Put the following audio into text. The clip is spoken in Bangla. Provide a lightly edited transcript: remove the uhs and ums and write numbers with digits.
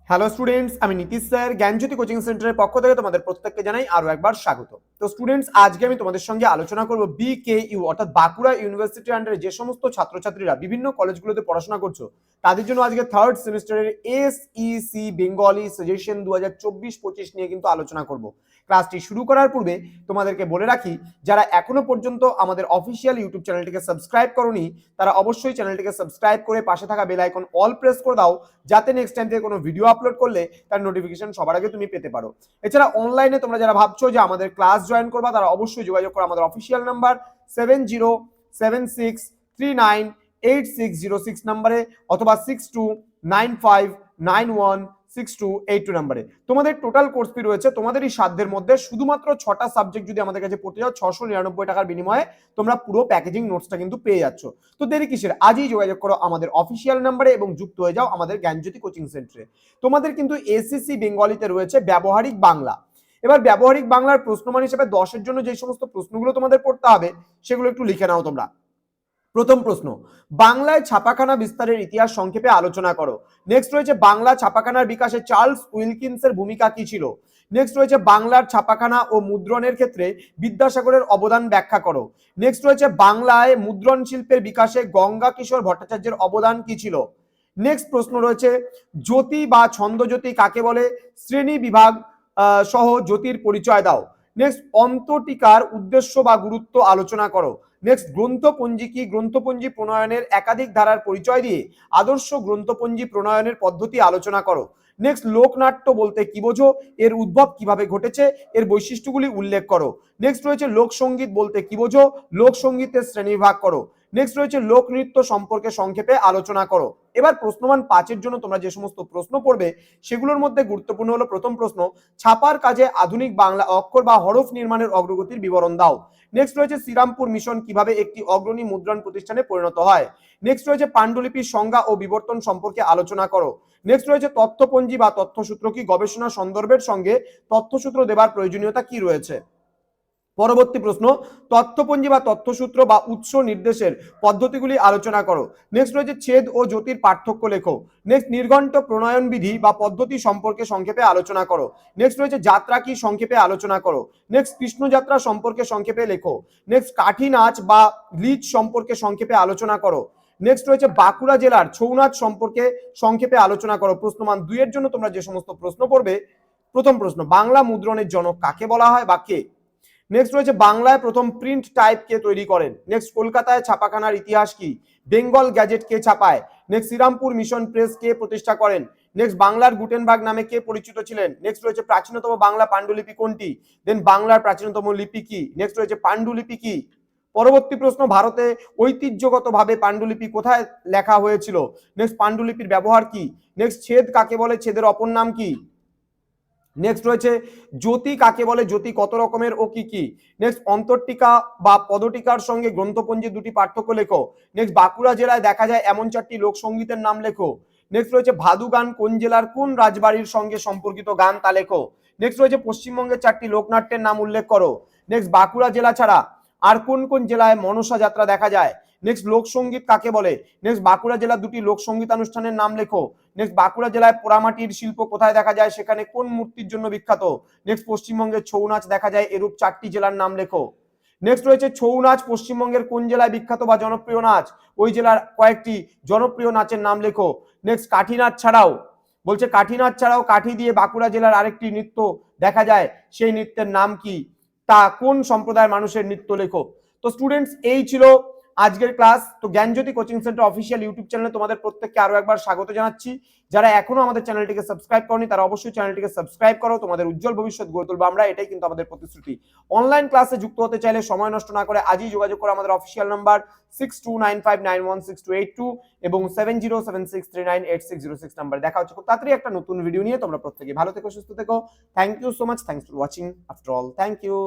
হ্যালো স্টুডেন্টস, আমি নীতিশ স্যার জ্ঞানজ্যোতি কোচিং সেন্টারের পক্ষ থেকে তোমাদের প্রত্যেককে জানাই আরো একবার স্বাগত। তো স্টুডেন্টস, আজকে আমি তোমাদের সঙ্গে আলোচনা করব বিকেইউ অর্থাৎ বাঁকুড়া ইউনিভার্সিটির আন্ডারে যে সমস্ত ছাত্রছাত্রীরা বিভিন্ন কলেজগুলোতে পড়াশোনা করছো তাদের জন্য আজকে থার্ড সেমিস্টারের এসইসি বেঙ্গলি সাজেশন 2024-25 নিয়ে কিন্তু আলোচনা করব। ক্লাসটি শুরু করার পূর্বে তোমাদেরকে বলে রাখি, যারা এখনো পর্যন্ত আমাদের অফিসিয়াল ইউটিউব চ্যানেলটিকে সাবস্ক্রাইব করোনি তারা অবশ্যই চ্যানেলটিকে সাবস্ক্রাইব করে পাশে থাকা বেল আইকন অল প্রেস করে দাও, যাতে নেক্সট টাইম থেকে কোনো ভিডিও আপলোড করলে তার নোটিফিকেশন সবার আগে তুমি পেতে পারো। এছাড়া অনলাইনে তোমরা যারা ভাবছো যে আমাদের ক্লাস জয়েন করবা তারা অবশ্যই যোগাযোগ করো আমাদের অফিসিয়াল নাম্বার 7076398606 নাম্বারে অথবা 6295916282 নাম্বারে। তোমাদের টোটাল কোর্স ফি রয়েছে তোমাদের এই সাধ্যের মধ্যে, শুধুমাত্র 6টা সাবজেক্ট যদি আমাদের কাছে পড়তে যাও 699 টাকার বিনিময়ে তোমরা পুরো প্যাকেজিং নোটসটা কিন্তু পেয়ে যাচ্ছ। তো দেরি কিসের, আজই যোগাযোগ করো আমাদের অফিসিয়াল নাম্বারে এবং যুক্ত হয়ে যাও আমাদের জ্ঞানজ্যোতি কোচিং সেন্টারে। তোমাদের কিন্তু এসএসসি বেঙ্গলিতে রয়েছে ব্যবহারিক বাংলা। এবার ব্যবহারিক বাংলার প্রশ্নমান হিসেবে 10-এর জন্য যে সমস্ত প্রশ্নগুলো তোমাদের পড়তে হবে সেগুলো একটু লিখে নাও তোমরা। প্রথম প্রশ্ন, বাংলায় ছাপাখানা বিস্তারের ইতিহাস সংক্ষেপে আলোচনা করো। নেক্সট রয়েছে বাংলা ছাপাখানার বিকাশে চার্লস উইলকিন্সের ভূমিকা কি ছিল। নেক্সট রয়েছে বাংলার ছাপাখানা ও মুদ্রণের ক্ষেত্রে বিদ্যাসাগরের অবদান ব্যাখ্যা করো। নেক্সট রয়েছে বাংলায় মুদ্রণ শিল্পের বিকাশে গঙ্গা কিশোর ভট্টাচার্যের অবদান কি ছিল। নেক্সট প্রশ্ন রয়েছে জ্যোতি বা ছন্দজ্যোতি কাকে বলে, শ্রেণী বিভাগ সহ জ্যোতির পরিচয় দাও। নেক্সট অন্তটিকার উদ্দেশ্য বা গুরুত্ব আলোচনা করো। নেক্সট গ্রন্থপঞ্জি কি, গ্রন্থপঞ্জি প্রণয়নের একাধিক ধারার পরিচয় দিয়ে আদর্শ গ্রন্থপঞ্জি প্রণয়নের পদ্ধতি আলোচনা করো। নেক্সট লোকনাট্য বলতে কি বোঝো, এর উদ্ভব কিভাবে ঘটেছে, এর বৈশিষ্ট্যগুলি উল্লেখ করো। নেক্সট রয়েছে লোকসঙ্গীত বলতে কি বোঝো, লোকসঙ্গীতের শ্রেণীবিভাগ করো। নেক্সট রয়েছে লোকনৃত্য সম্পর্কে সংক্ষেপে আলোচনা করো। এবার প্রশ্নমান 5-এর জন্য তোমরা যে সমস্ত প্রশ্ন পড়বে সেগুলোর মধ্যে গুরুত্বপূর্ণ হলো প্রথম প্রশ্ন, ছাপার কাজে আধুনিক বাংলা অক্ষর বা হরফ নির্মাণের অগ্রগতির বিবরণ দাও। নেক্সট রয়েছে শ্রীরামপুর মিশন কিভাবে একটি অগ্রণী মুদ্রণ প্রতিষ্ঠানে পরিণত হয়। নেক্সট রয়েছে পাণ্ডুলিপির সংজ্ঞা ও বিবর্তন সম্পর্কে আলোচনা করো। নেক্সট রয়েছে তথ্যপঞ্জি বা তথ্যসূত্র কি, গবেষণা সন্দর্ভের সঙ্গে তথ্যসূত্র দেবার প্রয়োজনীয়তা কি রয়েছে। পরবর্তী প্রশ্ন, তথ্যপঞ্জি বা তথ্যসূত্র বা উৎস নির্দেশের পদ্ধতিগুলি আলোচনা করো। নেক্সট রয়েছে ছেদ ও জ্যোতির পার্থক্য লেখো। নেক্সট নির্ঘণ্ট প্রণয়ন বিধি বা পদ্ধতি সম্পর্কে সংক্ষেপে আলোচনা করো। নেক্সট রয়েছে যাত্রা কি, সংক্ষেপে আলোচনা করো। নেক্সট কৃষ্ণযাত্রা সম্পর্কে সংক্ষেপে লেখো। নেক্সট কাঠি নাচ বা লিচ সম্পর্কে সংক্ষেপে আলোচনা করো। নেক্সট রয়েছে বাঁকুড়া জেলার ছৌ নাচ সম্পর্কে সংক্ষেপে আলোচনা করো। প্রশ্নমান 2-এর জন্য তোমরা যে সমস্ত প্রশ্ন পড়বে, প্রথম প্রশ্ন, বাংলা মুদ্রণের জনক কাকে বলা হয় বা কে। নেক্সট রয়েছে বাংলায় প্রথম প্রিন্ট টাইপ কে তৈরি করেন। নেক্সট কলকাতায় ছাপাখানার ইতিহাস কি, বেঙ্গল গ্যাজেট কে ছাপায়। নেক্সট শ্রীরামপুর মিশন প্রেস কে প্রতিষ্ঠা করেন। নেক্সট বাংলার গুটেনবার্গ নামে কে পরিচিত ছিলেন। নেক্সট রয়েছে প্রাচীনতম বাংলা পাণ্ডুলিপি কোনটি। দেন বাংলার প্রাচীনতম লিপি কি। নেক্সট রয়েছে পাণ্ডুলিপি কি। পরবর্তী প্রশ্ন, ভারতে ঐতিহ্যগতভাবে পাণ্ডুলিপি কোথায় লেখা হয়েছিল। নেক্সট পাণ্ডুলিপির ব্যবহার কি। নেক্সট ছেদ কাকে বলে, ছেদের অপর নাম কি। নেক্সট রয়েছে জ্যোতি কাকে বলে, জ্যোতি কত রকমের ও কি কি। নেক্সট অন্তর্টিকা বা পদটিকার সঙ্গে গ্রন্থপঞ্জি দুটি পার্থক্য লেখো। নেক্সট বাঁকুড়া জেলায় দেখা যায় এমন 4টি লোকসঙ্গীতের নাম লেখো। নেক্সট রয়েছে ভাদু গান কোন জেলার কোন রাজবাড়ির সঙ্গে সম্পর্কিত গান তা লেখো। নেক্সট রয়েছে পশ্চিমবঙ্গের 4টি লোকনাট্যের নাম উল্লেখ করো। নেক্সট বাঁকুড়া জেলা ছাড়া আর কোন কোন জেলায় মনসা যাত্রা দেখা যায়। নেক্সট লোকসঙ্গীত কাকে বলে। নেক্সট বাঁকুড়া জেলার 2টি লোকসঙ্গীতানুষ্ঠানের নাম লেখো। নেক্সট বাঁকুড়া জেলায় পোড়ামাটির শিল্প কোথায় দেখা যায়, সেখানে কোন মূর্তির জন্য বিখ্যাত। নেক্সট পশ্চিমবঙ্গে ছৌ নাচ দেখা যায় এরূপ 4টি জেলার নাম লেখো। নেক্সট রয়েছে ছৌ নাচ পশ্চিমবঙ্গের কোন জেলায় বিখ্যাত বা জনপ্রিয় নাচ, ওই জেলার কয়েকটি জনপ্রিয় নাচের নাম লেখো। নেক্সট কাঠি নাচ ছাড়াও বলছে, কাঠি নাচ ছাড়াও কাঠি দিয়ে বাঁকুড়া জেলার আরেকটি নৃত্য দেখা যায়, সেই নৃত্যের নাম কি, তা কোন সম্প্রদায়ের মানুষের নৃত্য লেখো। তো স্টুডেন্টস, এই ছিল আজকের ক্লাস। তো জ্ঞানজ্যোতি কোচিং সেন্টার অফিসিয়াল ইউটিউব চ্যানেলে তোমাদের প্রত্যেককে আরো একবার স্বাগত জানাচ্ছি। যারা এখনো আমাদের চ্যানেলটিকে সাবস্ক্রাইব করনি তারা অবশ্যই চ্যানেলটিকে সাবস্ক্রাইব করো, তোমাদের উজ্জ্বল ভবিষ্যৎ গড়ে তুলবো আমরা, এটাই কিন্তু আমাদের প্রতিশ্রুতি। অনলাইন ক্লাসে যুক্ত হতে চাইলে সময় নষ্ট না করে আজই যোগাযোগ করো আমাদের অফিসিয়াল নাম্বার 6295916282 এবং 7076398606 নাম্বারে। দেখা হচ্ছে খুব তাড়াতাড়ি একটা নতুন ভিডিও নিয়ে। তোমরা প্রত্যেকে ভালো থেকো, সুস্থ থেকো। Thank you so much, thanks for watching after all, thank you.